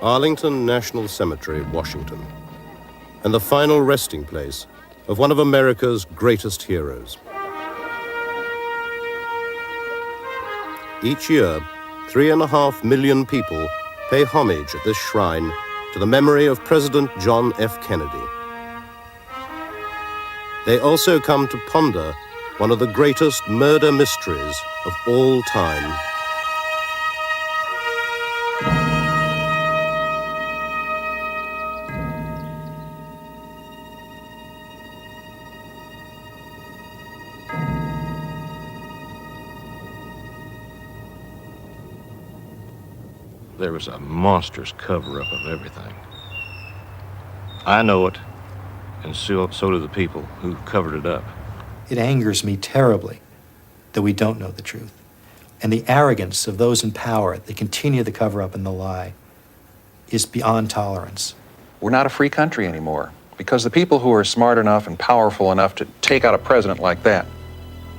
Arlington National Cemetery, Washington, and the final resting place of one of America's greatest heroes. Each year, 3.5 million people pay homage at this shrine to the memory of President John F. Kennedy. They also come to ponder one of the greatest murder mysteries of all time. There was a monstrous cover-up of everything. I know it, and so do the people who covered it up. It angers me terribly that we don't know the truth. And the arrogance of those in power that continue the cover-up and the lie is beyond tolerance. We're not a free country anymore because the people who are smart enough and powerful enough to take out a president like that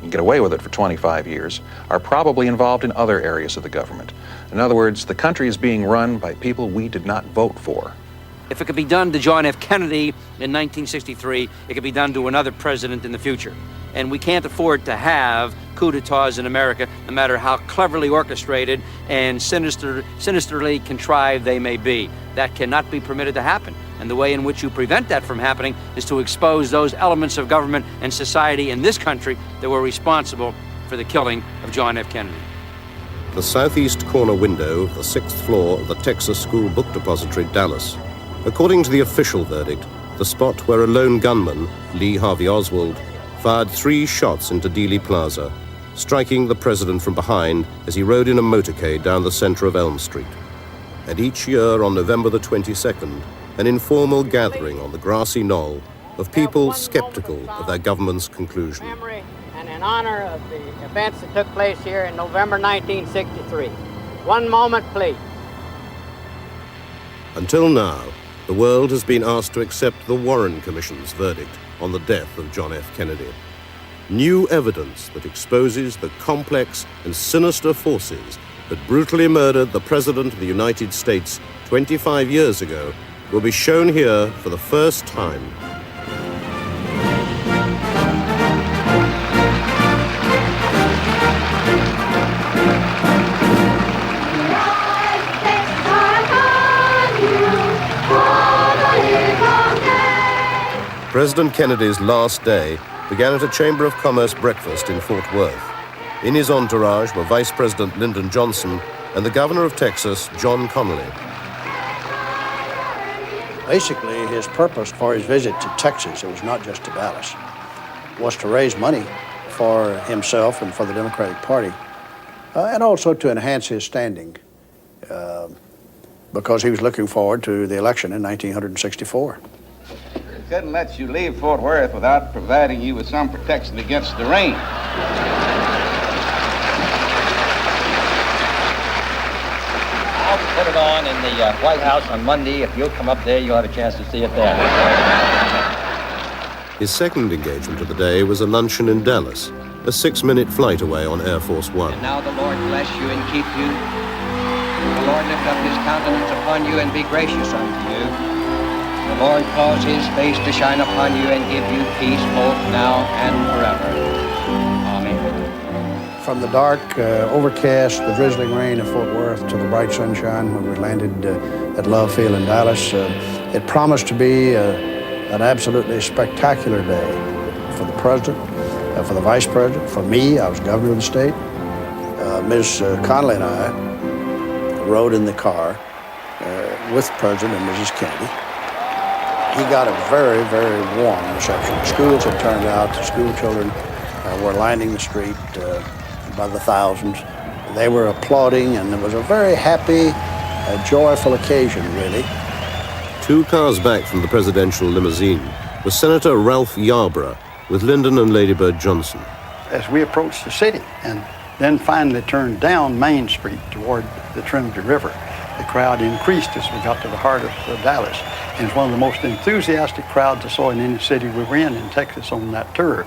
and get away with it for 25 years are probably involved in other areas of the government. In other words, the country is being run by people we did not vote for. If it could be done to John F. Kennedy in 1963, it could be done to another president in the future. And we can't afford to have coup d'etats in America, no matter how cleverly orchestrated and sinisterly contrived they may be. That cannot be permitted to happen. And the way in which you prevent that from happening is to expose those elements of government and society in this country that were responsible for the killing of John F. Kennedy. The southeast corner window of the 6th floor of the Texas School Book Depository, Dallas. According to the official verdict, the spot where a lone gunman, Lee Harvey Oswald, fired 3 shots into Dealey Plaza, striking the president from behind as he rode in a motorcade down the center of Elm Street. And each year on November the 22nd, an informal gathering on the grassy knoll of people skeptical of their government's conclusion. And in honor of the events that took place here in November 1963. One moment, please. Until now, the world has been asked to accept the Warren Commission's verdict on the death of John F. Kennedy. New evidence that exposes the complex and sinister forces that brutally murdered the President of the United States 25 years ago will be shown here for the first time. President Kennedy's last day began at a Chamber of Commerce breakfast in Fort Worth. In his entourage were Vice President Lyndon Johnson and the Governor of Texas, John Connally. Basically, his purpose for his visit to Texas, it was not just to Dallas, was to raise money for himself and for the Democratic Party, and also to enhance his standing, because he was looking forward to the election in 1964. Couldn't let you leave Fort Worth without providing you with some protection against the rain. I'll put it on in the White House on Monday. If you'll come up there, you'll have a chance to see it there. His second engagement of the day was a luncheon in Dallas, a 6-minute flight away on Air Force One. And now the Lord bless you and keep you. The Lord lift up his countenance upon you and be gracious unto you. The Lord cause his face to shine upon you and give you peace both now and forever. Amen. From the dark, overcast, the drizzling rain of Fort Worth to the bright sunshine when we landed at Love Field in Dallas, it promised to be an absolutely spectacular day for the president, for the vice president, for me. I was governor of the state. Ms. Connally and I rode in the car with the president and Mrs. Kennedy. He got a very, very warm reception. Schools had turned out. The school children were lining the street by the thousands. They were applauding, and it was a very happy, joyful occasion, really. 2 cars back from the presidential limousine was Senator Ralph Yarborough with Lyndon and Lady Bird Johnson. As we approached the city and then finally turned down Main Street toward the Trinity River, the crowd increased as we got to the heart of Dallas. And it's one of the most enthusiastic crowds I saw in any city we were in Texas on that tour.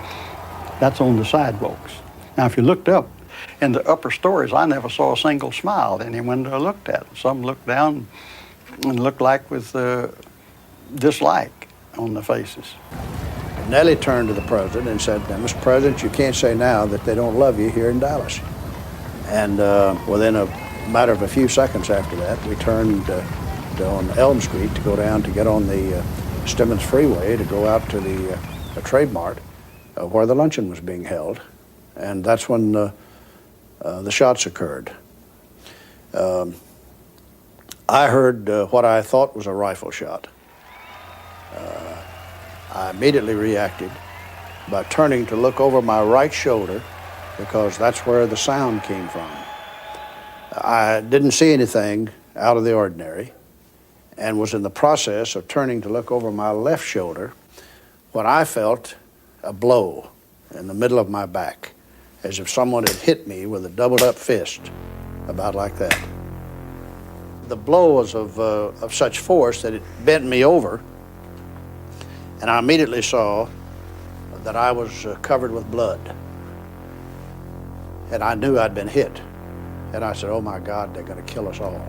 That's on the sidewalks. Now, if you looked up in the upper stories, I never saw a single smile in any window I looked at. Some looked down and looked like with dislike on the faces. Nellie turned to the president and said, "Mr. President, you can't say now that they don't love you here in Dallas." And within a matter of a few seconds after that, we turned on Elm Street to go down to get on the Stemmons Freeway to go out to the Trade Mart where the luncheon was being held. And that's when the shots occurred. I heard what I thought was a rifle shot. I immediately reacted by turning to look over my right shoulder because that's where the sound came from. I didn't see anything out of the ordinary and was in the process of turning to look over my left shoulder when I felt a blow in the middle of my back, as if someone had hit me with a doubled up fist, about like that. The blow was of such force that it bent me over, and I immediately saw that I was covered with blood. And I knew I'd been hit. And I said, "Oh my God, they're gonna kill us all."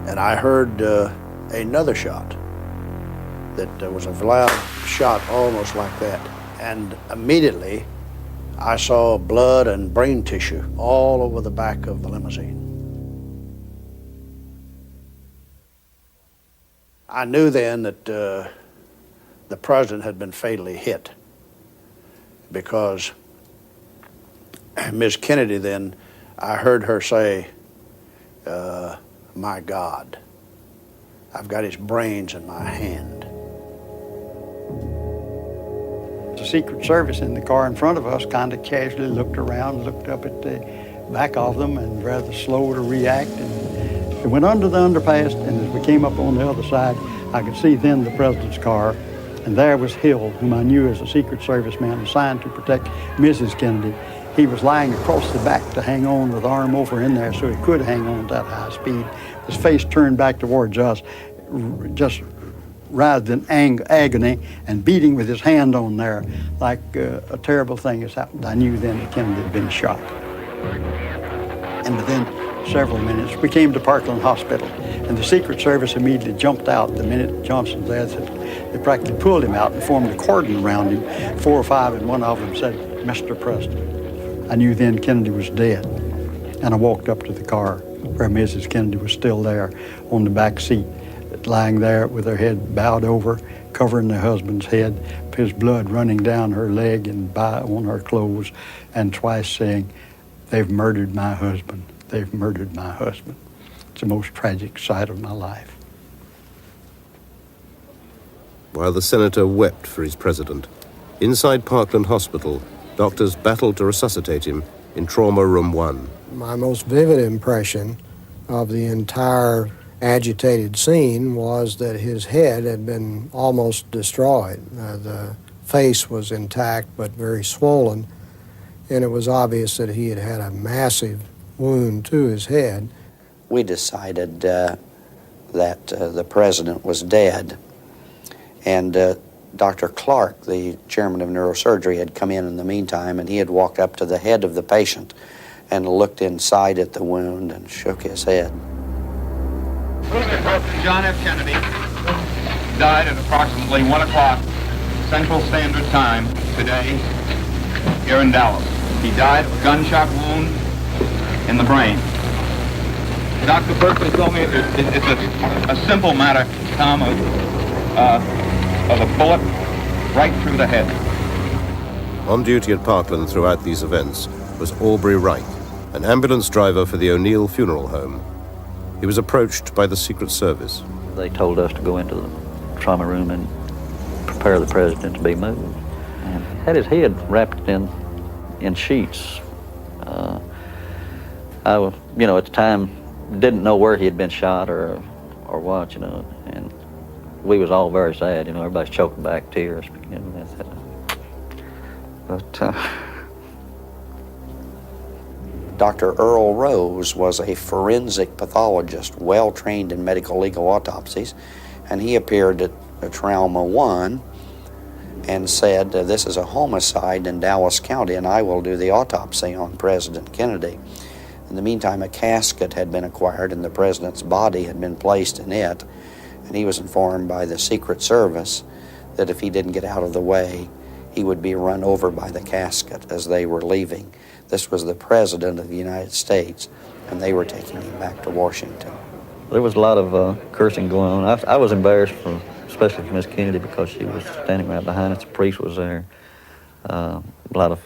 And I heard another shot that was a loud shot almost like that. And immediately I saw blood and brain tissue all over the back of the limousine. I knew then that the president had been fatally hit because Ms. Kennedy then, I heard her say, "My God, I've got his brains in my hand." The Secret Service in the car in front of us kind of casually looked around, looked up at the back of them and rather slow to react. And it went under the underpass, and as we came up on the other side, I could see then the president's car, and there was Hill, whom I knew as a Secret Service man assigned to protect Mrs. Kennedy. He was lying across the back to hang on with arm over in there so he could hang on at that high speed. His face turned back towards us, just writhed in agony and beating with his hand on there like a terrible thing has happened. I knew then that Kennedy had been shot. And within several minutes, we came to Parkland Hospital, and the Secret Service immediately jumped out the minute Johnson said they practically pulled him out and formed a cordon around him, 4 or 5, and one of them said, "Mr. President." I knew then Kennedy was dead, and I walked up to the car where Mrs. Kennedy was still there on the back seat, lying there with her head bowed over, covering her husband's head, his blood running down her leg and on her clothes, and twice saying, "They've murdered my husband. They've murdered my husband." It's the most tragic sight of my life. While the senator wept for his president, inside Parkland Hospital, doctors battled to resuscitate him in Trauma Room 1. My most vivid impression of the entire agitated scene was that his head had been almost destroyed. The face was intact but very swollen, and it was obvious that he had had a massive wound to his head. We decided that the president was dead, and Dr. Clark, the chairman of neurosurgery, had come in the meantime, and he had walked up to the head of the patient and looked inside at the wound and shook his head. President John F. Kennedy died at approximately 1 o'clock Central Standard Time today here in Dallas. He died of a gunshot wound in the brain. Dr. Berkeley told me it's a simple matter, Tom, of a bullet right through the head. On duty at Parkland throughout these events was Aubrey Wright, an ambulance driver for the O'Neill Funeral Home. He was approached by the Secret Service. They told us to go into the trauma room and prepare the president to be moved. And had his head wrapped in sheets. I was, at the time, didn't know where he had been shot or what, and we was all very sad, everybody's choking back tears. But Dr. Earl Rose was a forensic pathologist, well trained in medical legal autopsies, and he appeared at Trauma 1 and said, "This is a homicide in Dallas County, and I will do the autopsy on President Kennedy." In the meantime, a casket had been acquired and the president's body had been placed in it, and he was informed by the Secret Service that if he didn't get out of the way, he would be run over by the casket as they were leaving. This was the President of the United States, and they were taking him back to Washington. There was a lot of cursing going on. I was embarrassed, especially for Miss Kennedy, because she was standing right behind us. The priest was there. A lot of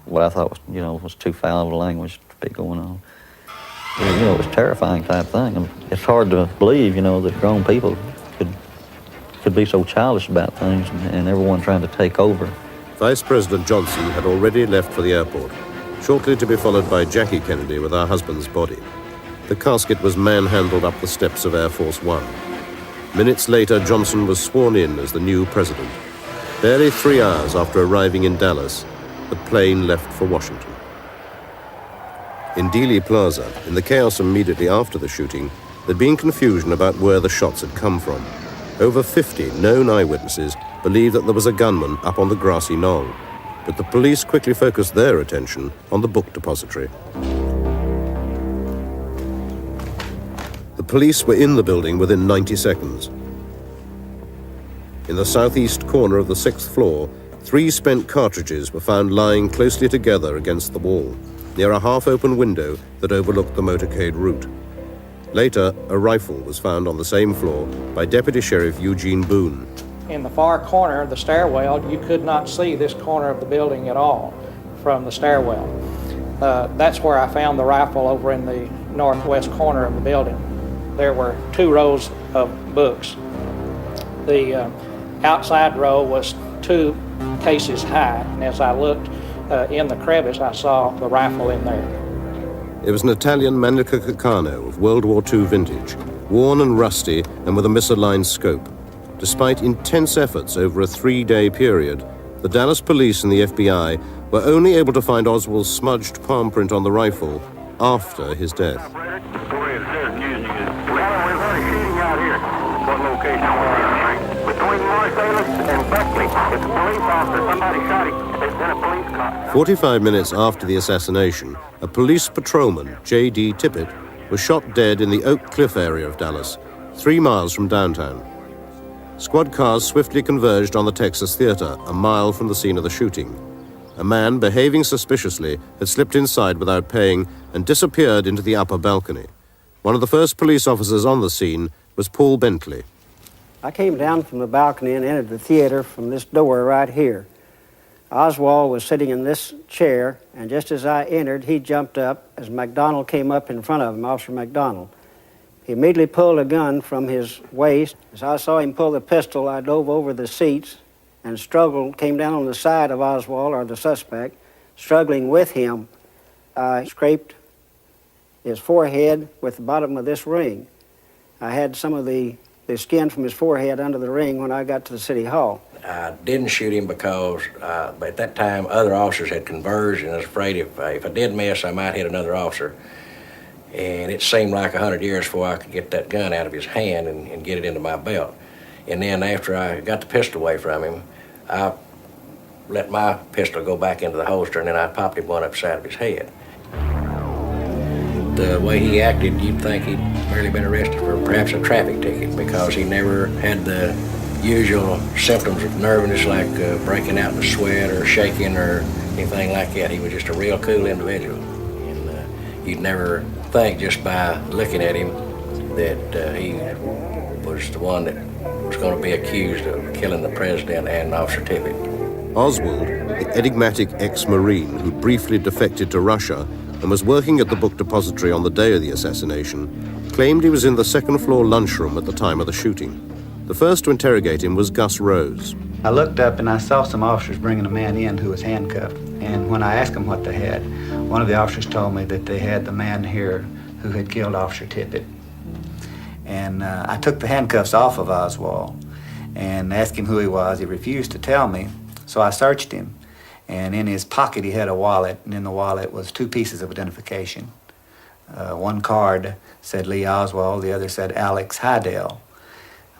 what I thought was too foul of language to be going on. It was a terrifying type thing. And it's hard to believe, that grown people could be so childish about things and everyone trying to take over. Vice President Johnson had already left for the airport, shortly to be followed by Jackie Kennedy with her husband's body. The casket was manhandled up the steps of Air Force One. Minutes later, Johnson was sworn in as the new president. Barely 3 hours after arriving in Dallas, the plane left for Washington. In Dealey Plaza, in the chaos immediately after the shooting, there'd been confusion about where the shots had come from. Over 50 known eyewitnesses believed that there was a gunman up on the grassy knoll, but the police quickly focused their attention on the book depository. The police were in the building within 90 seconds. In the southeast corner of the 6th floor, 3 spent cartridges were found lying closely together against the wall, near a half-open window that overlooked the motorcade route. Later, a rifle was found on the same floor by Deputy Sheriff Eugene Boone. In the far corner of the stairwell, you could not see this corner of the building at all from the stairwell. That's where I found the rifle, over in the northwest corner of the building. There were 2 rows of books. The outside row was 2 cases high, and as I looked in the crevice, I saw the rifle in there. It was an Italian Manica Caccano of World War II vintage, worn and rusty and with a misaligned scope. Despite intense efforts over a 3-day period, the Dallas police and the FBI were only able to find Oswald's smudged palm print on the rifle after his death. Between Marsalis and Buckley, it's a police officer. Somebody shot him. There's been a police car. 45 minutes after the assassination, a police patrolman, J.D. Tippit, was shot dead in the Oak Cliff area of Dallas, 3 miles from downtown. Squad cars swiftly converged on the Texas Theater, a mile from the scene of the shooting. A man, behaving suspiciously, had slipped inside without paying and disappeared into the upper balcony. One of the first police officers on the scene was Paul Bentley. I came down from the balcony and entered the theater from this door right here. Oswald was sitting in this chair, and just as I entered, he jumped up as McDonald came up in front of him, Officer McDonald. He immediately pulled a gun from his waist. As I saw him pull the pistol, I dove over the seats and came down on the side of Oswald, or the suspect. Struggling with him, I scraped his forehead with the bottom of this ring. I had some of the skin from his forehead under the ring when I got to the city hall. I didn't shoot him because at that time other officers had converged, and I was afraid if I did miss, I might hit another officer. And it seemed like 100 years before I could get that gun out of his hand and get it into my belt. And then after I got the pistol away from him, I let my pistol go back into the holster, and then I popped him one upside of his head. The way he acted, you'd think he'd barely been arrested for perhaps a traffic ticket, because he never had the usual symptoms of nervousness like breaking out in a sweat or shaking or anything like that. He was just a real cool individual. And you'd never think just by looking at him that he was the one that was going to be accused of killing the president and Officer Tippit. Oswald, the enigmatic ex-Marine who briefly defected to Russia and was working at the book depository on the day of the assassination, claimed he was in the 2nd floor lunchroom at the time of the shooting. The first to interrogate him was Gus Rose. I looked up and I saw some officers bringing a man in who was handcuffed. And when I asked them what they had, one of the officers told me that they had the man here who had killed Officer Tippit. And I took the handcuffs off of Oswald and asked him who he was. He refused to tell me, so I searched him. And in his pocket he had a wallet, and in the wallet was 2 pieces of identification. One card said Lee Oswald, the other said Alex Hydell.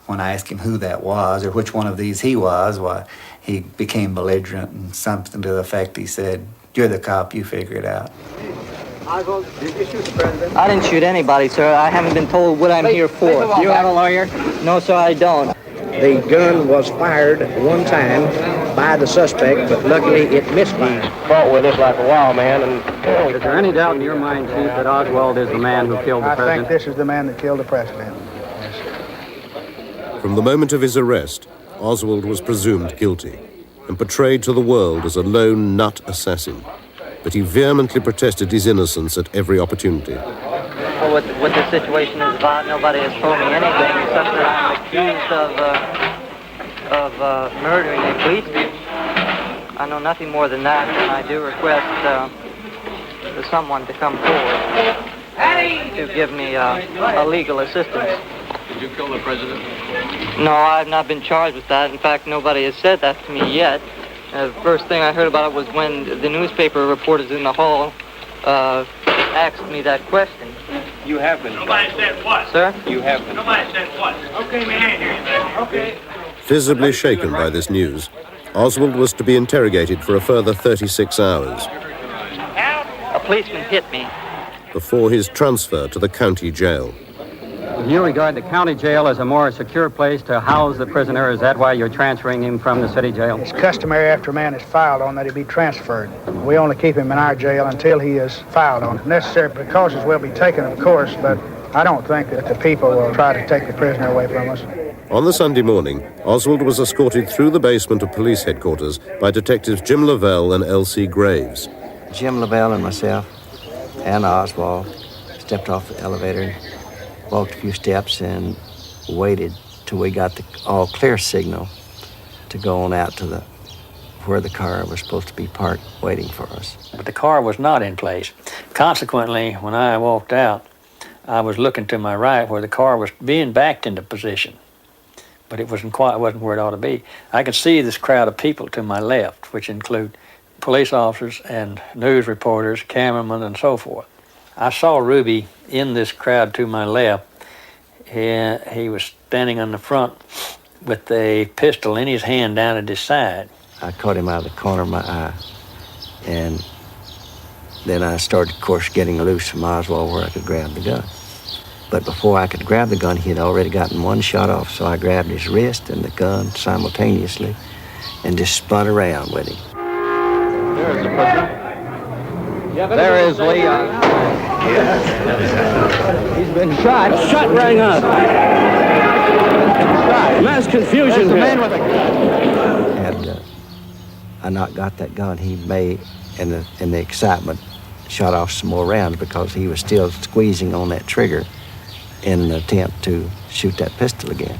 When I asked him who that was, or which one of these he was, well, he became belligerent and something to the effect he said, "You're the cop, you figure it out." Oswald, did you shoot the president? I didn't shoot anybody, sir. I haven't been told what I'm here for. You have a lawyer? No, sir, I don't. The gun was fired one time by the suspect, but luckily it misfired. Fought with us like a wild man, and is there any doubt in your mind, Chief, that Oswald is the man who killed the president? I think this is the man that killed the president. From the moment of his arrest, Oswald was presumed guilty and portrayed to the world as a lone nut assassin. But he vehemently protested his innocence at every opportunity. Well, what the situation is about, nobody has told me anything except that I'm accused of murdering a policeman. I know nothing more than that, and I do request for someone to come forward to give me a legal assistance. Did you kill the president? No, I've not been charged with that. In fact, nobody has said that to me yet. The first thing I heard about it was when the newspaper reporters in the hall asked me that question. You have been. Nobody said what? Sir? You have been. Nobody said what? Okay, my hand here. Okay. Visibly shaken by this news, Oswald was to be interrogated for a further 36 hours A policeman hit me. before his transfer to the county jail. You regard the county jail as a more secure place to house the prisoner. Is that why you're transferring him from the city jail? It's customary after a man is filed on that he be transferred. We only keep him in our jail until he is filed on. Necessary precautions will be taken, of course, but I don't think that the people will try to take the prisoner away from us. On the Sunday morning, Oswald was escorted through the basement of police headquarters by detectives Jim Lavelle and L.C. Graves. Jim Lavelle and myself and Oswald stepped off the elevator, walked a few steps, and waited till we got the all-clear signal to go on out to where the car was supposed to be parked waiting for us. But the car was not in place. Consequently, when I walked out, I was looking to my right where the car was being backed into position, but it wasn't where it ought to be. I could see this crowd of people to my left, which include police officers and news reporters, cameramen, and so forth. I saw Ruby in this crowd to my left. He was standing on the front with a pistol in his hand down at his side. I caught him out of the corner of my eye, and then I started, of course, getting loose from Oswald where I could grab the gun. But before I could grab the gun, he had already gotten one shot off, so I grabbed his wrist and the gun simultaneously and just spun around with him. There's the prisoner. There is Leon. He's been shot. Shot rang out. Mass confusion. The man with the gun. Had I not got that gun, he may, in the excitement, shot off some more rounds because he was still squeezing on that trigger in an attempt to shoot that pistol again.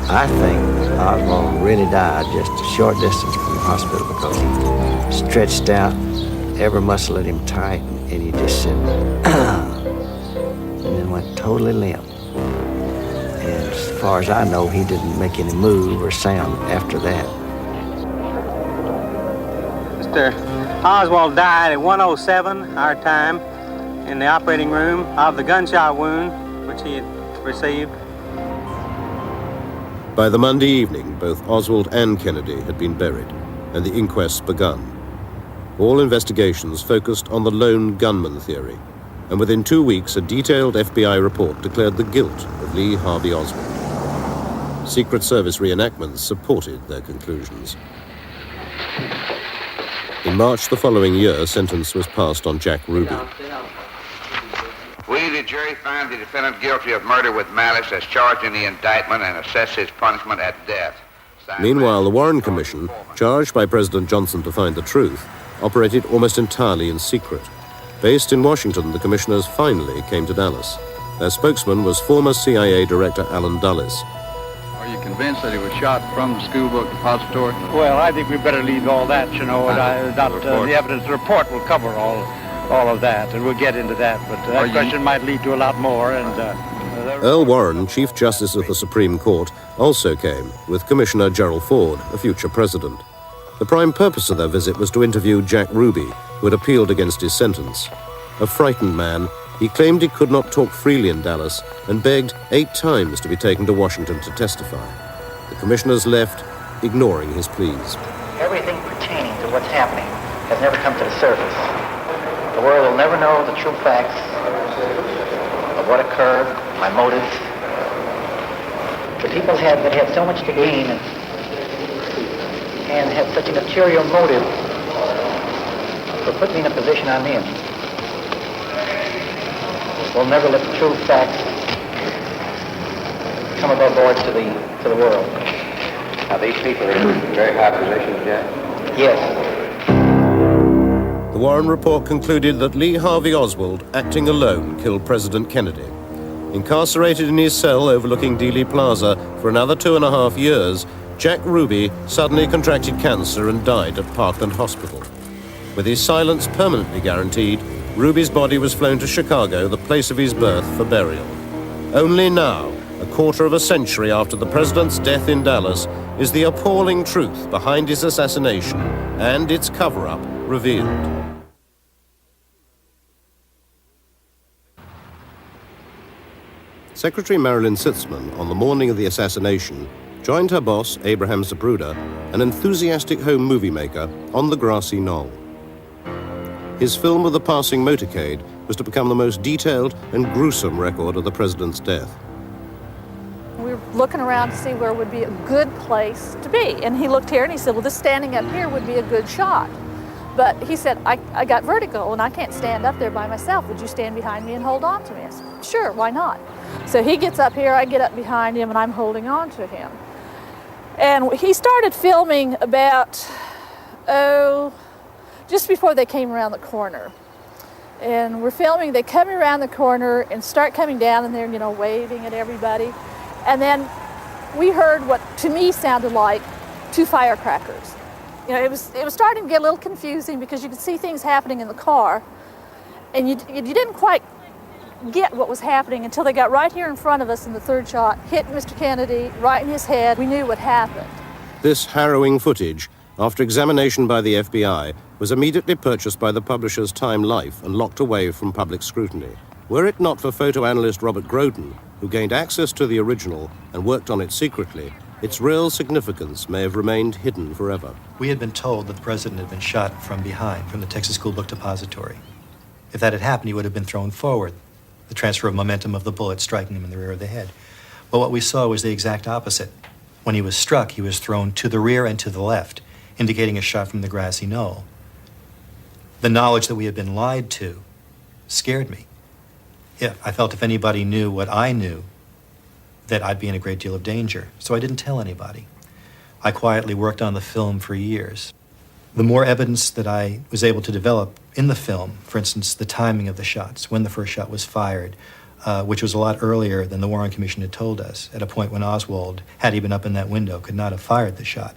I think Oswald really died just a short distance from the hospital because he stretched out, every muscle in him tight, and he just said, and then went totally limp. And as far as I know, he didn't make any move or sound after that. Mr. Oswald died at 1:07 our time in the operating room of the gunshot wound which he had received. By the Monday evening, both Oswald and Kennedy had been buried, and the inquests begun. All investigations focused on the lone gunman theory, and within 2 weeks, a detailed FBI report declared the guilt of Lee Harvey Oswald. Secret Service reenactments supported their conclusions. In March the following year, sentence was passed on Jack Ruby. We, the jury, find the defendant guilty of murder with malice as charged in the indictment and assess his punishment at death. Meanwhile, the Warren Commission, charged by President Johnson to find the truth, operated almost entirely in secret. Based in Washington, the commissioners finally came to Dallas. Their spokesman was former CIA Director Allen Dulles. Are you convinced that he was shot from the school book depository? Well, I think we better leave all that, you know. The evidence report will cover all of that, and we'll get into that. But that question might lead to a lot more. And Earl Warren, Chief Justice of the Supreme Court, also came, with Commissioner Gerald Ford, a future president. The prime purpose of their visit was to interview Jack Ruby, who had appealed against his sentence. A frightened man, he claimed he could not talk freely in Dallas and begged 8 times to be taken to Washington to testify. The commissioners left, ignoring his pleas. Everything pertaining to what's happening has never come to the surface. The world will never know the true facts of what occurred, my motives. The people that had so much to gain and had such a material motive for putting me in a position I'm in will never let the true facts come above board to the world. Now, these people are in very high positions, Jack? Yes. The Warren report concluded that Lee Harvey Oswald, acting alone, killed President Kennedy. Incarcerated in his cell overlooking Dealey Plaza for another 2.5 years, Jack Ruby suddenly contracted cancer and died at Parkland Hospital. With his silence permanently guaranteed, Ruby's body was flown to Chicago, the place of his birth, for burial. Only now, a quarter of a century after the president's death in Dallas, is the appalling truth behind his assassination and its cover-up revealed. Secretary Marilyn Sitzman, on the morning of the assassination, joined her boss, Abraham Zapruder, an enthusiastic home movie maker, on the grassy knoll. His film of the passing motorcade was to become the most detailed and gruesome record of the president's death. We were looking around to see where would be a good place to be. And he looked here and he said, well, this standing up here would be a good shot. But he said, I got vertigo and I can't stand up there by myself. Would you stand behind me and hold on to me? I said, sure, why not? So he gets up here, I get up behind him, and I'm holding on to him. And he started filming about, just before they came around the corner. And we're filming, they come around the corner and start coming down and they're, waving at everybody. And then we heard what to me sounded like 2 firecrackers. It was starting to get a little confusing because you could see things happening in the car, and you didn't quite get what was happening until they got right here in front of us, and the third shot hit Mr. Kennedy right in his head. We knew what happened. This harrowing footage, after examination by the FBI, was immediately purchased by the publishers Time Life and locked away from public scrutiny. Were it not for photo analyst Robert Groden, who gained access to the original and worked on it secretly, its real significance may have remained hidden forever. We had been told that the president had been shot from behind, from the Texas School Book Depository. If that had happened, he would have been thrown forward, the transfer of momentum of the bullet striking him in the rear of the head. But what we saw was the exact opposite. When he was struck, he was thrown to the rear and to the left, indicating a shot from the grassy knoll. The knowledge that we had been lied to scared me. Yeah, I felt if anybody knew what I knew, that I'd be in a great deal of danger. So I didn't tell anybody. I quietly worked on the film for years. The more evidence that I was able to develop in the film, for instance, the timing of the shots, when the first shot was fired, which was a lot earlier than the Warren Commission had told us, at a point when Oswald, had he been up in that window, could not have fired the shot,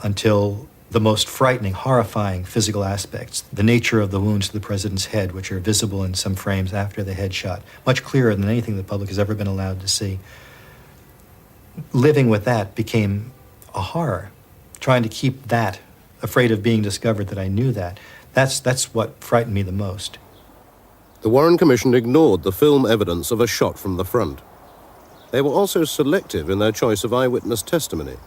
until the most frightening, horrifying physical aspects, the nature of the wounds to the president's head, which are visible in some frames after the headshot, much clearer than anything the public has ever been allowed to see. Living with that became a horror. Trying to keep that, afraid of being discovered that I knew that, that's what frightened me the most. The Warren Commission ignored the film evidence of a shot from the front. They were also selective in their choice of eyewitness testimony.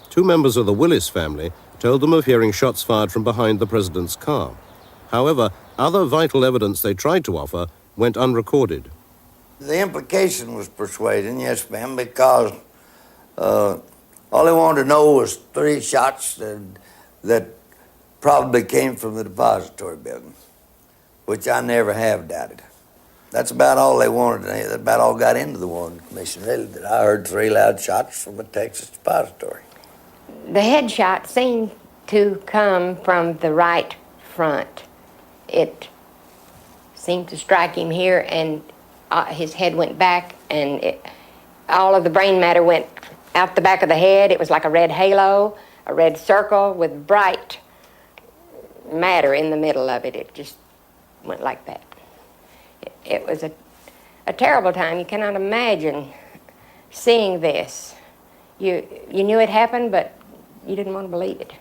2 members of the Willis family told them of hearing shots fired from behind the president's car. However, other vital evidence they tried to offer went unrecorded. The implication was persuading, yes, ma'am, because all they wanted to know was 3 shots that probably came from the depository building, which I never have doubted. That's about all they wanted to hear. That about all got into the Warren Commission, really, that I heard 3 loud shots from a Texas depository. The headshot seemed to come from the right front. It seemed to strike him here, and his head went back, and all of the brain matter went out the back of the head. It was like a red halo, a red circle with bright matter in the middle of it. It just went like that. It was a terrible time. You cannot imagine seeing this. You knew it happened, but you didn't want to believe it.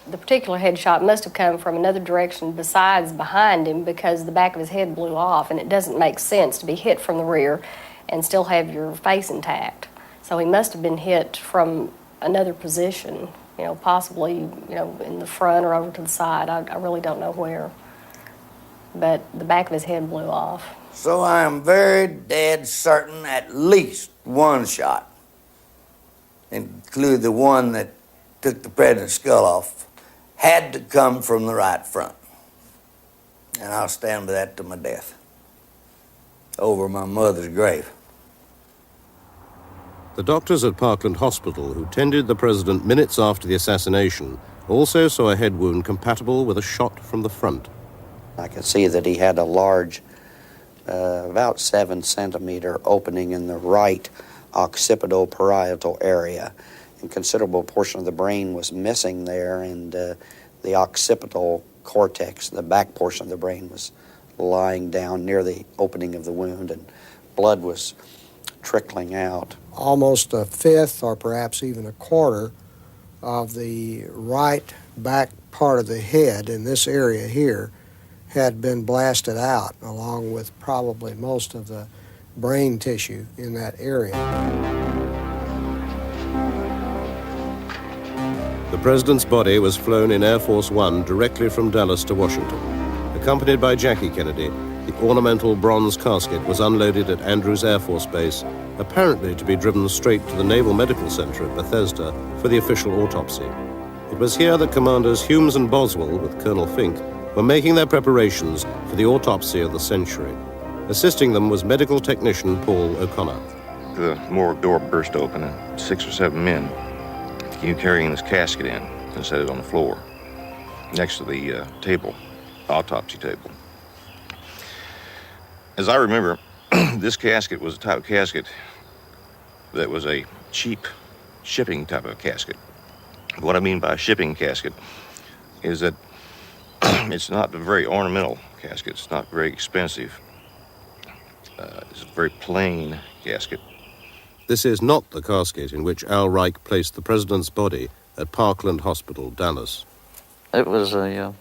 The particular headshot must have come from another direction besides behind him, because the back of his head blew off, and it doesn't make sense to be hit from the rear and still have your face intact. So he must have been hit from another position, possibly, in the front or over to the side. I really don't know where. But the back of his head blew off. So I am very dead certain at least one shot, including the one that took the president's skull off, had to come from the right front. And I'll stand by that to my death, over my mother's grave. The doctors at Parkland Hospital who tended the president minutes after the assassination also saw a head wound compatible with a shot from the front. I could see that he had a large, about 7-centimeter opening in the right occipital-parietal area. A considerable portion of the brain was missing there, and the occipital cortex, the back portion of the brain, was lying down near the opening of the wound, and blood was trickling out. Almost a fifth or perhaps even a quarter of the right back part of the head in this area here had been blasted out, along with probably most of the brain tissue in that area. The president's body was flown in Air Force One directly from Dallas to Washington. Accompanied by Jackie Kennedy, the ornamental bronze casket was unloaded at Andrews Air Force Base, apparently to be driven straight to the Naval Medical Center at Bethesda for the official autopsy. It was here that Commanders Humes and Boswell, with Colonel Fink, were making their preparations for the autopsy of the century. Assisting them was medical technician Paul O'Connor. The morgue door burst open and 6 or 7 men came carrying this casket in and set it on the floor next to the table, autopsy table. As I remember, this casket was a type of casket that was a cheap shipping type of casket. What I mean by a shipping casket is that it's not a very ornamental casket. It's not very expensive. It's a very plain casket. This is not the casket in which Al Reich placed the president's body at Parkland Hospital, Dallas. It was a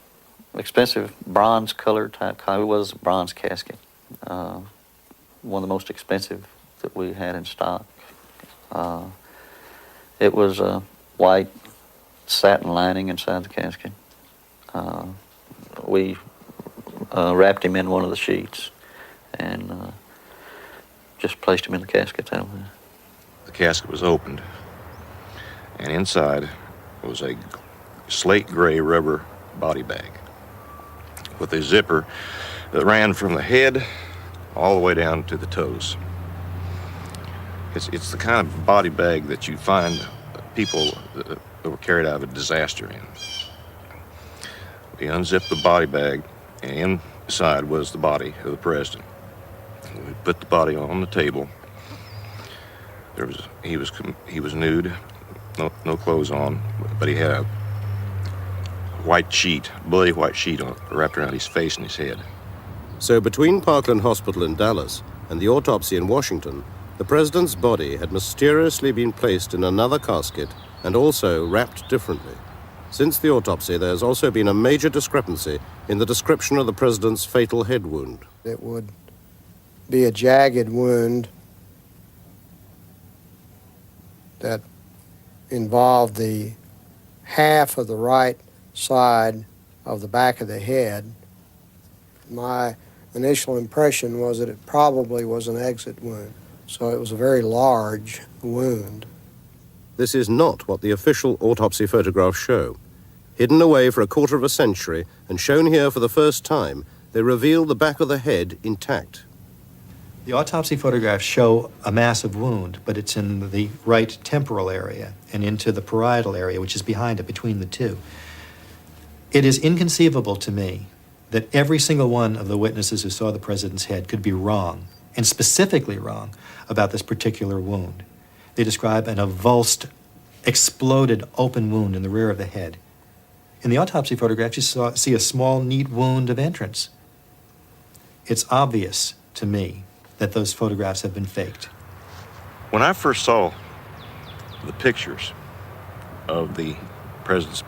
expensive bronze-colored type. It was a bronze casket. One of the most expensive that we had in stock. It was a white satin lining inside the casket. We wrapped him in one of the sheets and just placed him in the casket that way. The casket was opened, and inside was a slate gray rubber body bag with a zipper that ran from the head all the way down to the toes. It's the kind of body bag that you find people that were carried out of a disaster in. We unzipped the body bag, and inside was the body of the president. We put the body on the table. He was nude, no clothes on, but he had a white sheet, bloody white sheet wrapped around his face and his head. So between Parkland Hospital in Dallas and the autopsy in Washington, the president's body had mysteriously been placed in another casket and also wrapped differently. Since the autopsy, there has also been a major discrepancy in the description of the president's fatal head wound. It would be a jagged wound that involved the half of the right side of the back of the head. My initial impression was that it probably was an exit wound, so it was a very large wound. This is not what the official autopsy photographs show. Hidden away for a quarter of a century and shown here for the first time, they reveal the back of the head intact. The autopsy photographs show a massive wound, but it's in the right temporal area and into the parietal area, which is behind it, between the two. It is inconceivable to me that every single one of the witnesses who saw the president's head could be wrong, and specifically wrong, about this particular wound. They describe an avulsed, exploded open wound in the rear of the head. In the autopsy photograph, you see a small, neat wound of entrance. It's obvious to me that those photographs have been faked. When I first saw the pictures of the president's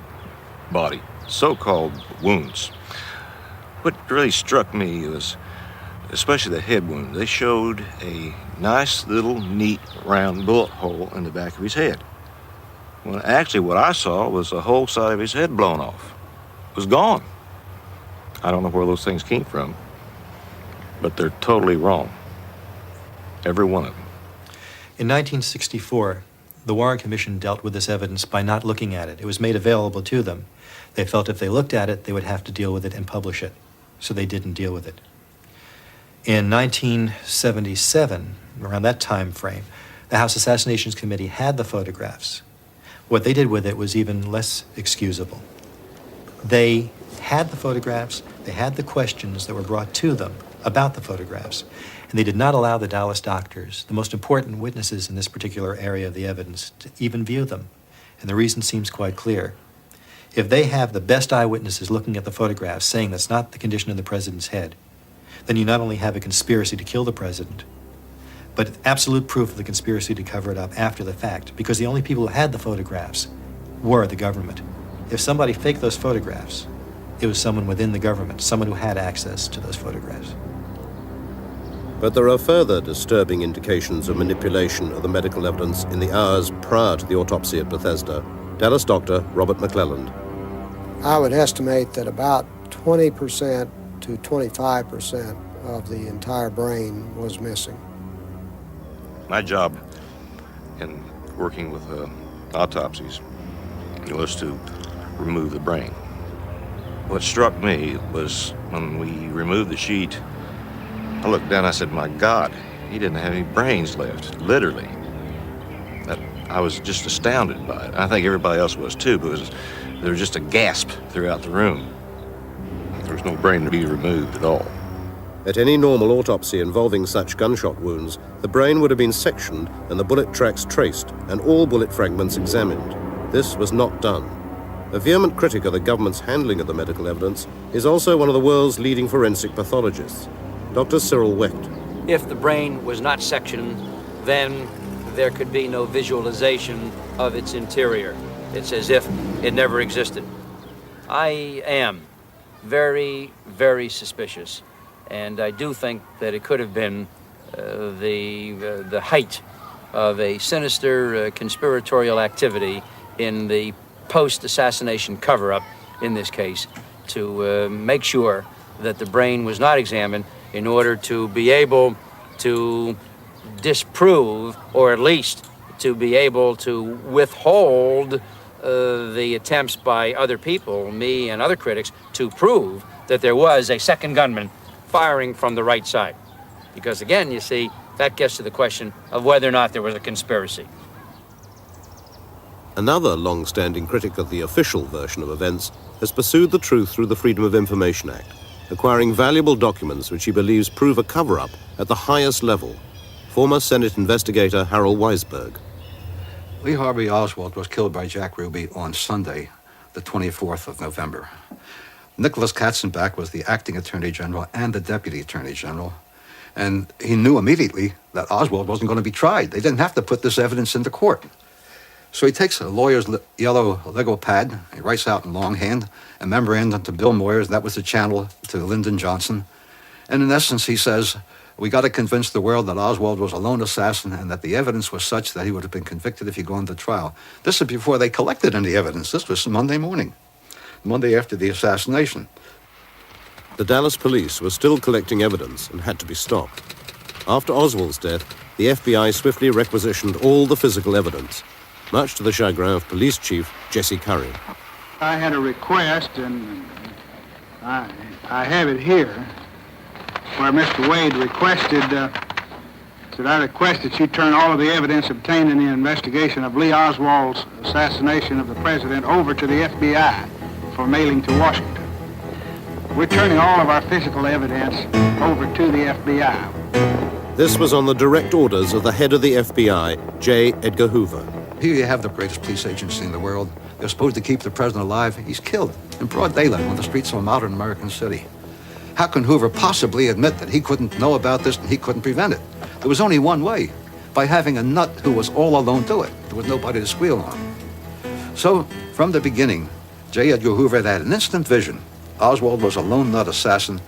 body, so-called wounds, what really struck me was, especially the head wound, they showed a nice little neat round bullet hole in the back of his head. Well, actually, what I saw was the whole side of his head blown off. It was gone. I don't know where those things came from, but they're totally wrong. Every one of them. In 1964, the Warren Commission dealt with this evidence by not looking at it. It was made available to them. They felt if they looked at it, they would have to deal with it and publish it, so they didn't deal with it. In 1977, around that time frame, the House Assassinations Committee had the photographs. What they did with it was even less excusable. They had the photographs, they had the questions that were brought to them about the photographs, and they did not allow the Dallas doctors, the most important witnesses in this particular area of the evidence, to even view them. And the reason seems quite clear. If they have the best eyewitnesses looking at the photographs saying that's not the condition of the president's head, then you not only have a conspiracy to kill the president, but absolute proof of the conspiracy to cover it up after the fact, because the only people who had the photographs were the government. If somebody faked those photographs, it was someone within the government, someone who had access to those photographs. But there are further disturbing indications of manipulation of the medical evidence in the hours prior to the autopsy at Bethesda. Dallas doctor Robert McClelland. I would estimate that about 20% to 25% of the entire brain was missing. My job in working with autopsies was to remove the brain. What struck me was when we removed the sheet, I looked down, I said, my God, he didn't have any brains left, literally. I was just astounded by it. I think everybody else was too, because there was just a gasp throughout the room. There was no brain to be removed at all. At any normal autopsy involving such gunshot wounds, the brain would have been sectioned and the bullet tracks traced and all bullet fragments examined. This was not done. A vehement critic of the government's handling of the medical evidence is also one of the world's leading forensic pathologists, Dr. Cyril Wecht. If the brain was not sectioned, then there could be no visualization of its interior. It's as if it never existed. I am very, very suspicious, and I do think that it could have been the height of a sinister conspiratorial activity in the post-assassination cover-up in this case to make sure that the brain was not examined in order to be able to disprove, or at least to be able to withhold the attempts by other people, me and other critics, to prove that there was a second gunman firing from the right side. Because again, you see, that gets to the question of whether or not there was a conspiracy. Another long-standing critic of the official version of events has pursued the truth through the Freedom of Information Act, acquiring valuable documents which he believes prove a cover-up at the highest level. Former Senate investigator Harold Weisberg. Lee Harvey Oswald was killed by Jack Ruby on Sunday, the 24th of November. Nicholas Katzenbach was the acting Attorney General and the Deputy Attorney General, and he knew immediately that Oswald wasn't going to be tried. They didn't have to put this evidence into court. So he takes a lawyer's yellow Lego pad, he writes out in longhand a memorandum to Bill Moyers, that was the channel to Lyndon Johnson, and in essence he says, we got to convince the world that Oswald was a lone assassin and that the evidence was such that he would have been convicted if he'd gone to trial. This is before they collected any evidence. This was Monday morning, Monday after the assassination. The Dallas police were still collecting evidence and had to be stopped. After Oswald's death, the FBI swiftly requisitioned all the physical evidence, much to the chagrin of Police Chief Jesse Curry. I had a request, and I have it here, where Mr. Wade requested, said I request that you turn all of the evidence obtained in the investigation of Lee Oswald's assassination of the president over to the FBI for mailing to Washington. We're turning all of our physical evidence over to the FBI. This was on the direct orders of the head of the FBI, J. Edgar Hoover. Here you have the greatest police agency in the world. They're supposed to keep the president alive. He's killed in broad daylight on the streets of a modern American city. How can Hoover possibly admit that he couldn't know about this and he couldn't prevent it? There was only one way, by having a nut who was all alone do it. There was nobody to squeal on. So, from the beginning, J. Edgar Hoover had an instant vision. Oswald was a lone nut assassin,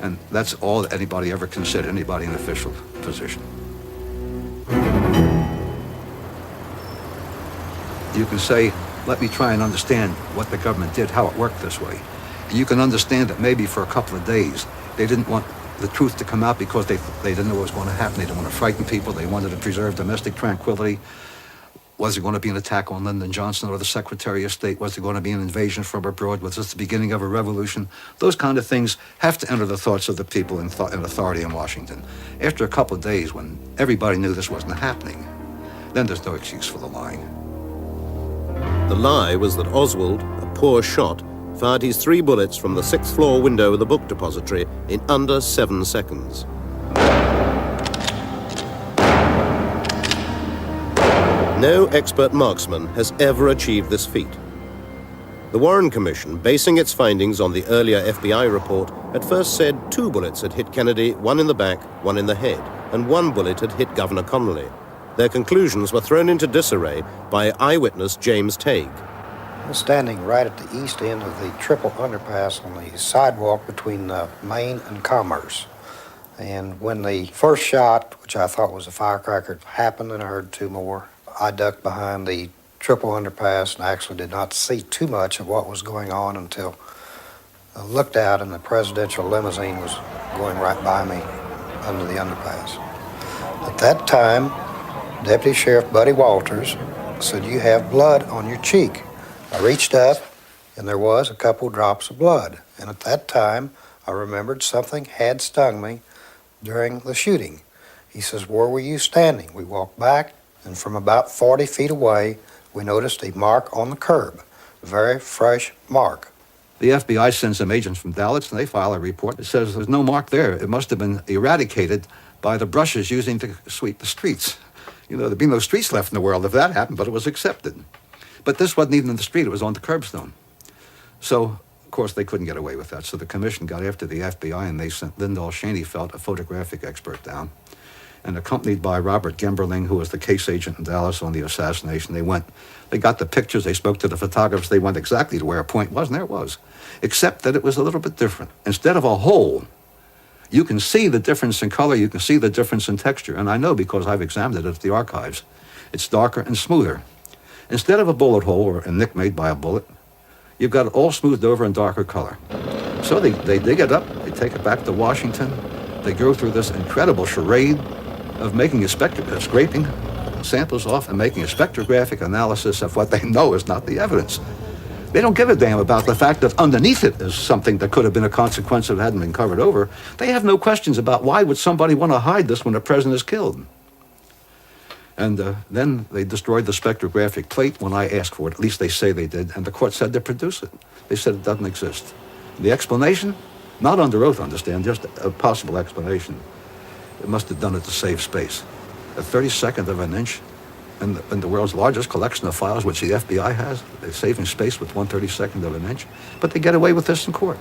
and that's all that anybody ever considered, anybody in official position. You can say, let me try and understand what the government did, how it worked this way. You can understand that maybe for a couple of days they didn't want the truth to come out because they didn't know what was going to happen. They didn't want to frighten people. They wanted to preserve domestic tranquility. Was there going to be an attack on Lyndon Johnson or the Secretary of State? Was there going to be an invasion from abroad? Was this the beginning of a revolution? Those kind of things have to enter the thoughts of the people in authority in Washington. After a couple of days, when everybody knew this wasn't happening, then there's no excuse for the lying. The lie was that Oswald, a poor shot, fired his 3 bullets from the 6th floor window of the book depository in under 7 seconds. No expert marksman has ever achieved this feat. The Warren Commission, basing its findings on the earlier FBI report, at first said 2 bullets had hit Kennedy, 1 in the back, 1 in the head, and 1 bullet had hit Governor Connolly. Their conclusions were thrown into disarray by eyewitness James Tague. I was standing right at the east end of the triple underpass on the sidewalk between Main and Commerce. And when the first shot, which I thought was a firecracker, happened and I heard 2 more, I ducked behind the triple underpass and actually did not see too much of what was going on until I looked out and the presidential limousine was going right by me under the underpass. At that time, Deputy Sheriff Buddy Walters said, "You have blood on your cheek." I reached up and there was a couple drops of blood. And at that time, I remembered something had stung me during the shooting. He says, "Where were you standing?" We walked back, and from about 40 feet away, we noticed a mark on the curb, a very fresh mark. The FBI sends some agents from Dallas, and they file a report that says there's no mark there. It must have been eradicated by the brushes using to sweep the streets. You know, there'd be no streets left in the world if that happened, but it was accepted. But this wasn't even in the street, it was on the curbstone. So, of course, they couldn't get away with that. So the commission got after the FBI, and they sent Lyndall Schoenfeld, a photographic expert, down. And accompanied by Robert Gemberling, who was the case agent in Dallas on the assassination, they got the pictures, they spoke to the photographers, they went exactly to where a point was, and there it was. Except that it was a little bit different. Instead of a hole, you can see the difference in color, you can see the difference in texture, and I know because I've examined it at the archives. It's darker and smoother. Instead of a bullet hole or a nick made by a bullet, you've got it all smoothed over in darker color. So they dig it up, they take it back to Washington, they go through this incredible charade of making scraping samples off and making a spectrographic analysis of what they know is not the evidence. They don't give a damn about the fact that underneath it is something that could have been a consequence if it hadn't been covered over. They have no questions about why would somebody want to hide this when the president is killed. And then they destroyed the spectrographic plate when I asked for it. At least they say they did. And the court said to produce it. They said it doesn't exist. The explanation? Not under oath, understand, just a possible explanation. It must have done it to save space. A 32nd of an inch in the world's largest collection of files, which the FBI has, they're saving space with 1/32 of an inch. But they get away with this in court.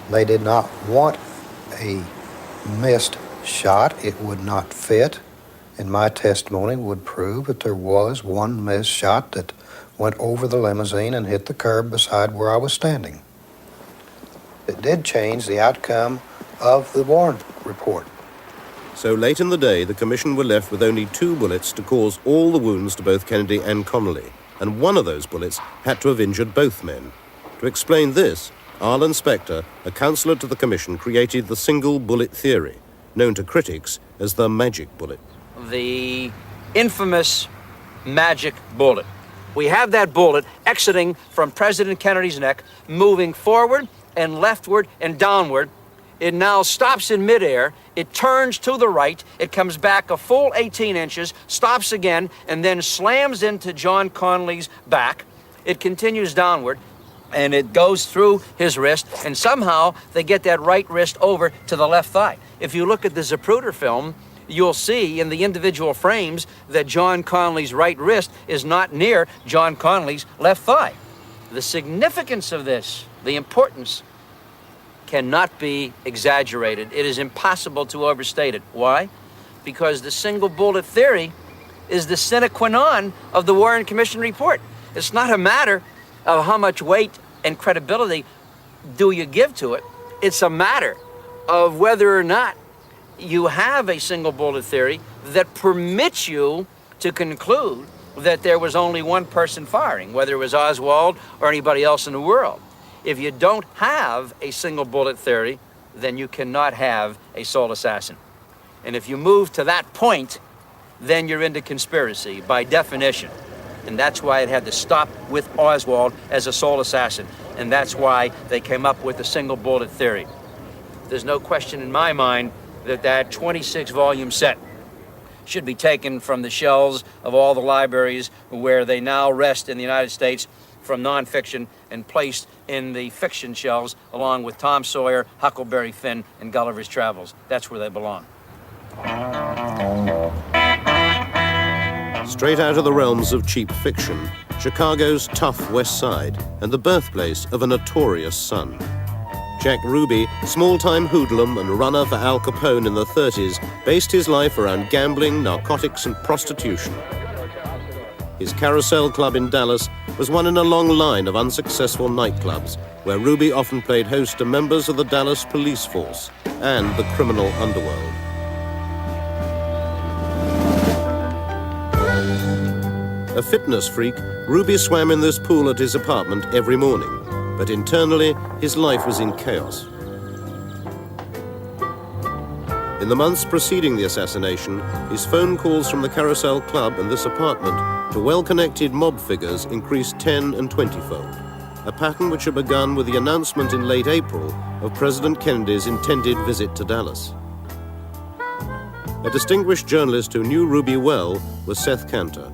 They did not want a missed shot. It would not fit. And my testimony would prove that there was one missed shot that went over the limousine and hit the curb beside where I was standing. It did change the outcome of the Warren report. So late in the day, the commission were left with only 2 bullets to cause all the wounds to both Kennedy and Connolly, and one of those bullets had to have injured both men. To explain this, Arlen Specter, a counselor to the commission, created the single bullet theory, known to critics as the magic bullet. The infamous magic bullet. We have that bullet exiting from President Kennedy's neck, moving forward and leftward and downward. It now stops in midair, it turns to the right, it comes back a full 18 inches, stops again, and then slams into John Connolly's back. It continues downward, and it goes through his wrist, and somehow they get that right wrist over to the left thigh. If you look at the Zapruder film, you'll see in the individual frames that John Connolly's right wrist is not near John Connolly's left thigh. The significance of this, the importance, cannot be exaggerated. It is impossible to overstate it. Why? Because the single bullet theory is the sine qua non of the Warren Commission report. It's not a matter of how much weight and credibility do you give to it. It's a matter of whether or not you have a single bullet theory that permits you to conclude that there was only one person firing, whether it was Oswald or anybody else in the world. If you don't have a single bullet theory, then you cannot have a sole assassin. And if you move to that point, then you're into conspiracy by definition. And that's why it had to stop with Oswald as a sole assassin. And that's why they came up with the single bullet theory. There's no question in my mind that that 26-volume set should be taken from the shelves of all the libraries where they now rest in the United States from nonfiction and placed in the fiction shelves along with Tom Sawyer, Huckleberry Finn, and Gulliver's Travels. That's where they belong. Straight out of the realms of cheap fiction, Chicago's tough West Side and the birthplace of a notorious son. Jack Ruby, small-time hoodlum and runner for Al Capone in the 30s, based his life around gambling, narcotics, and prostitution. His Carousel Club in Dallas was one in a long line of unsuccessful nightclubs, where Ruby often played host to members of the Dallas police force and the criminal underworld. A fitness freak, Ruby swam in this pool at his apartment every morning, but internally, his life was in chaos. In the months preceding the assassination, his phone calls from the Carousel Club and this apartment to well-connected mob figures increased 10 and 20-fold, a pattern which had begun with the announcement in late April of President Kennedy's intended visit to Dallas. A distinguished journalist who knew Ruby well was Seth Cantor.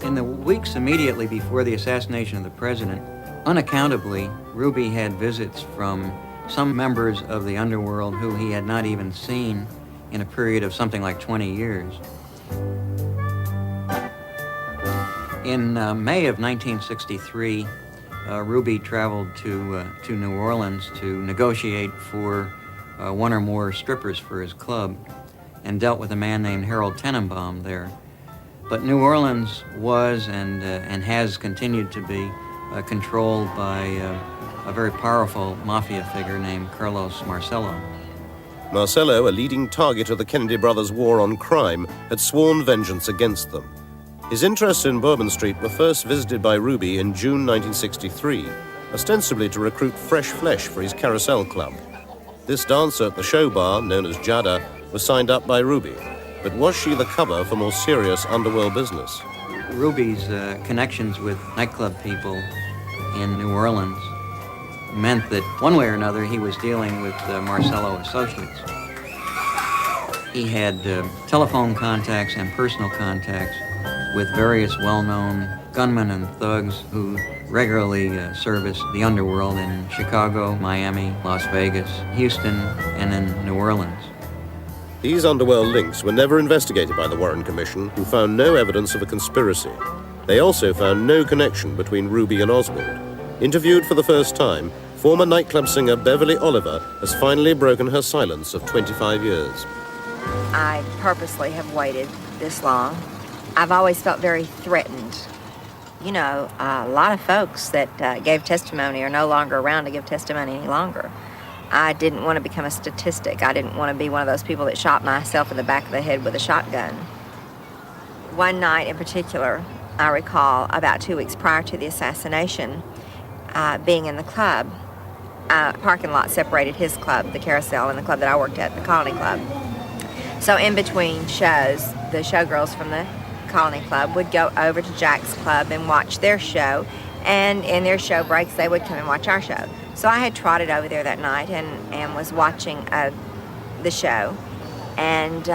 In the weeks immediately before the assassination of the president, unaccountably, Ruby had visits from some members of the underworld who he had not even seen in a period of something like 20 years. In May of 1963, Ruby traveled to New Orleans to negotiate for one or more strippers for his club and dealt with a man named Harold Tenenbaum there. But New Orleans was and has continued to be controlled by a very powerful mafia figure named Carlos Marcello. Marcello, a leading target of the Kennedy brothers' war on crime, had sworn vengeance against them. His interests in Bourbon Street were first visited by Ruby in June 1963, ostensibly to recruit fresh flesh for his Carousel Club. This dancer at the show bar, known as Jada, was signed up by Ruby. But was she the cover for more serious underworld business? Ruby's connections with nightclub people in New Orleans meant that one way or another he was dealing with Marcello associates. He had telephone contacts and personal contacts with various well-known gunmen and thugs who regularly serviced the underworld in Chicago, Miami, Las Vegas, Houston, and in New Orleans. These underworld links were never investigated by the Warren Commission, who found no evidence of a conspiracy. They also found no connection between Ruby and Oswald. Interviewed for the first time, former nightclub singer Beverly Oliver has finally broken her silence of 25 years. I purposely have waited this long. I've always felt very threatened. You know, a lot of folks that gave testimony are no longer around to give testimony any longer. I didn't want to become a statistic. I didn't want to be one of those people that shot myself in the back of the head with a shotgun. One night in particular, I recall about 2 weeks prior to the assassination, being in the club. Parking lot separated his club, the Carousel, and the club that I worked at, the Colony Club. So in between shows, the showgirls from the Colony Club would go over to Jack's club and watch their show, and in their show breaks, they would come and watch our show. So I had trotted over there that night and was watching the show, and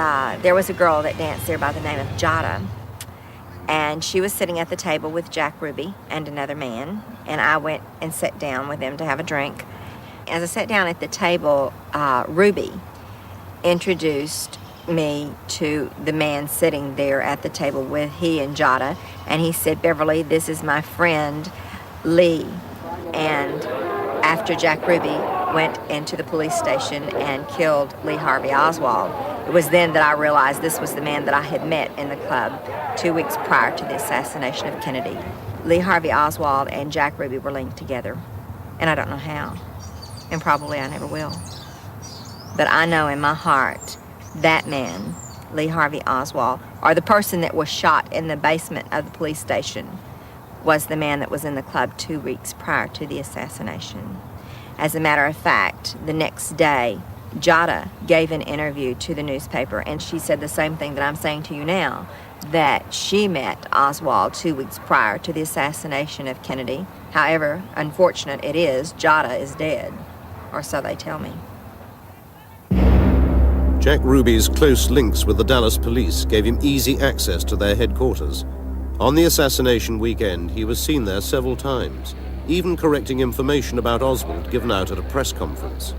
there was a girl that danced there by the name of Jada, and she was sitting at the table with Jack Ruby and another man, and I went and sat down with them to have a drink. As I sat down at the table, Ruby introduced me to the man sitting there at the table with he and Jada, and he said, "Beverly, this is my friend Lee." And after Jack Ruby went into the police station and killed Lee Harvey Oswald, it was then that I realized this was the man that I had met in the club 2 weeks prior to the assassination of Kennedy. Lee Harvey Oswald and Jack Ruby were linked together, and I don't know how, and probably I never will. But I know in my heart that man Lee Harvey Oswald, or the person that was shot in the basement of the police station, was the man that was in the club 2 weeks prior to the assassination. As a matter of fact, the next day, Jada gave an interview to the newspaper, and she said the same thing that I'm saying to you now, that she met Oswald 2 weeks prior to the assassination of Kennedy. However, unfortunate it is, Jada is dead, or so they tell me. Jack Ruby's close links with the Dallas police gave him easy access to their headquarters. On the assassination weekend, he was seen there several times, even correcting information about Oswald given out at a press conference.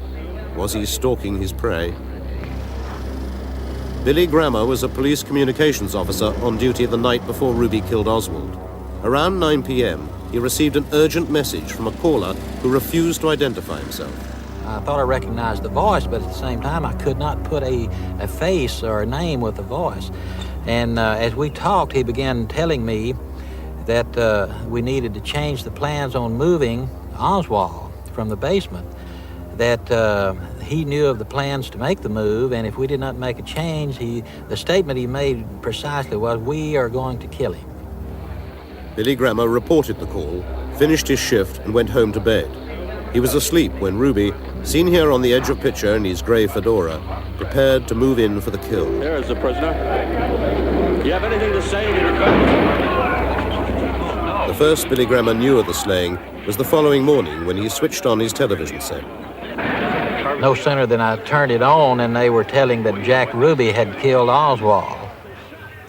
Was he stalking his prey? Billy Grammer was a police communications officer on duty the night before Ruby killed Oswald. Around 9 p.m., he received an urgent message from a caller who refused to identify himself. I thought I recognized the voice, but at the same time, I could not put a face or a name with the voice. And as we talked, he began telling me that we needed to change the plans on moving Oswald from the basement, that he knew of the plans to make the move, and if we did not make a change, the statement he made precisely was, "We are going to kill him." Billy Grammer reported the call, finished his shift, and went home to bed. He was asleep when Ruby, seen here on the edge of picture in his grey fedora, prepared to move in for the kill. There is the prisoner. Do you have anything to say in your defense? The first Billy Grammer knew of the slaying was the following morning when he switched on his television set. No sooner than I turned it on and they were telling that Jack Ruby had killed Oswald,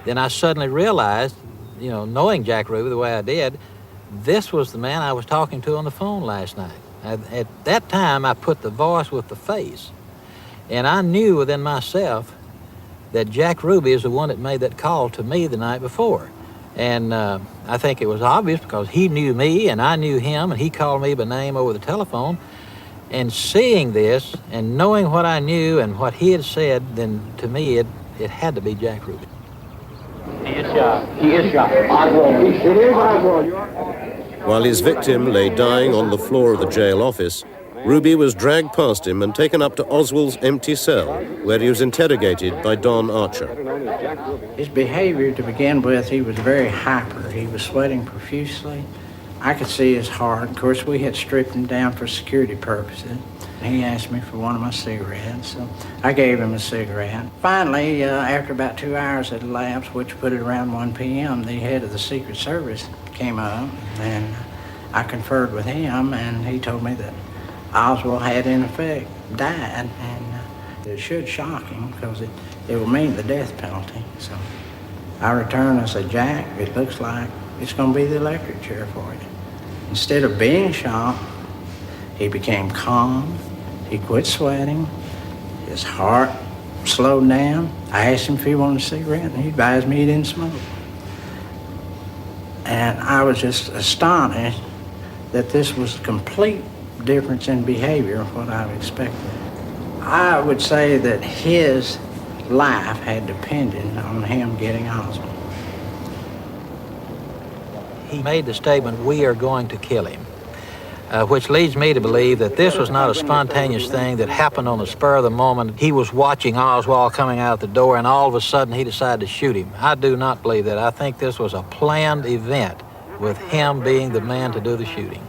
then I suddenly realized, knowing Jack Ruby the way I did, this was the man I was talking to on the phone last night. At that time, I put the voice with the face, and I knew within myself that Jack Ruby is the one that made that call to me the night before. And I think it was obvious because he knew me and I knew him, and he called me by name over the telephone. And seeing this and knowing what I knew and what he had said, then to me it had to be Jack Ruby. He is shot. He is shot. Oswald. It is Oswald. While his victim lay dying on the floor of the jail office, Ruby was dragged past him and taken up to Oswald's empty cell, where he was interrogated by Don Archer. His behavior, to begin with, he was very hyper. He was sweating profusely. I could see his heart. Of course, we had stripped him down for security purposes. He asked me for one of my cigarettes, so I gave him a cigarette. Finally, after about 2 hours had elapsed, which put it around 1 p.m., the head of the Secret Service came up, and I conferred with him, and he told me that Oswald had, in effect, died, and it should shock him because it will mean the death penalty. So I returned and said, "Jack, it looks like it's going to be the electric chair for you." Instead of being shocked, he became calm. He quit sweating. His heart slowed down. I asked him if he wanted a cigarette, and he advised me he didn't smoke. And I was just astonished that this was a complete difference in behavior of what I expected. I would say that his life had depended on him getting Oswald. He made the statement, "We are going to kill him," which leads me to believe that this was not a spontaneous thing that happened on the spur of the moment. He was watching Oswald coming out the door, and all of a sudden he decided to shoot him. I do not believe that. I think this was a planned event with him being the man to do the shooting.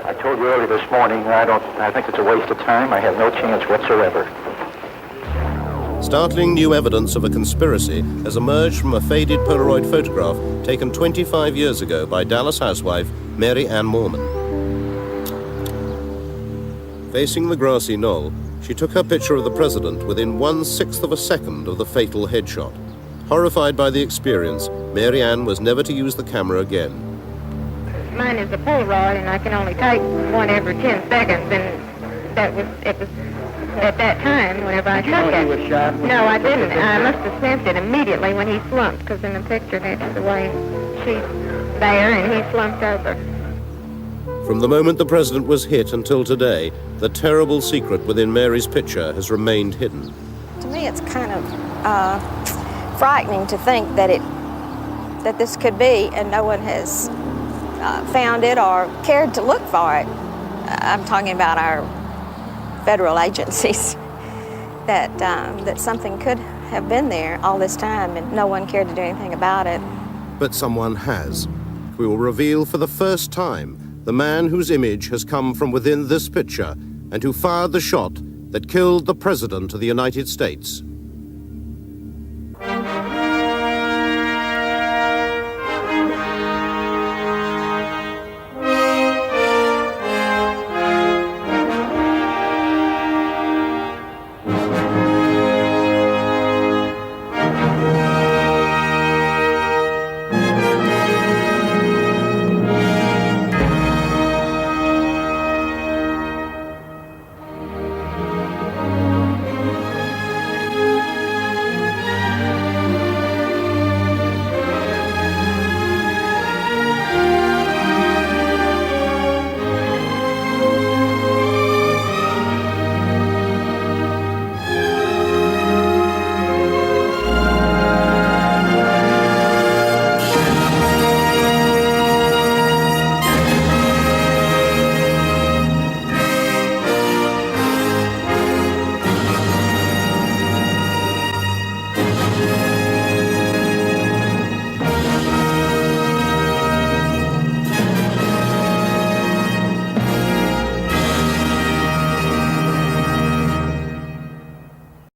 I told you earlier this morning, I think it's a waste of time. I have no chance whatsoever. Startling new evidence of a conspiracy has emerged from a faded Polaroid photograph taken 25 years ago by Dallas housewife Mary Ann Moorman. Facing the grassy knoll, she took her picture of the president within 1/6 of a second of the fatal headshot. Horrified by the experience, Mary Ann was never to use the camera again. Mine is a Polaroid, and I can only take one every 10 seconds, and it was at that time whenever I took it. He was shot? No, I didn't. I must have sensed it immediately when he slumped, because in the picture that's the way she's there, and he slumped over. From the moment the president was hit until today, the terrible secret within Mary's picture has remained hidden. To me, it's kind of frightening to think that this could be, and no one has found it or cared to look for it. I'm talking about our federal agencies, that something could have been there all this time and no one cared to do anything about it. But someone has. We will reveal for the first time the man whose image has come from within this picture and who fired the shot that killed the President of the United States.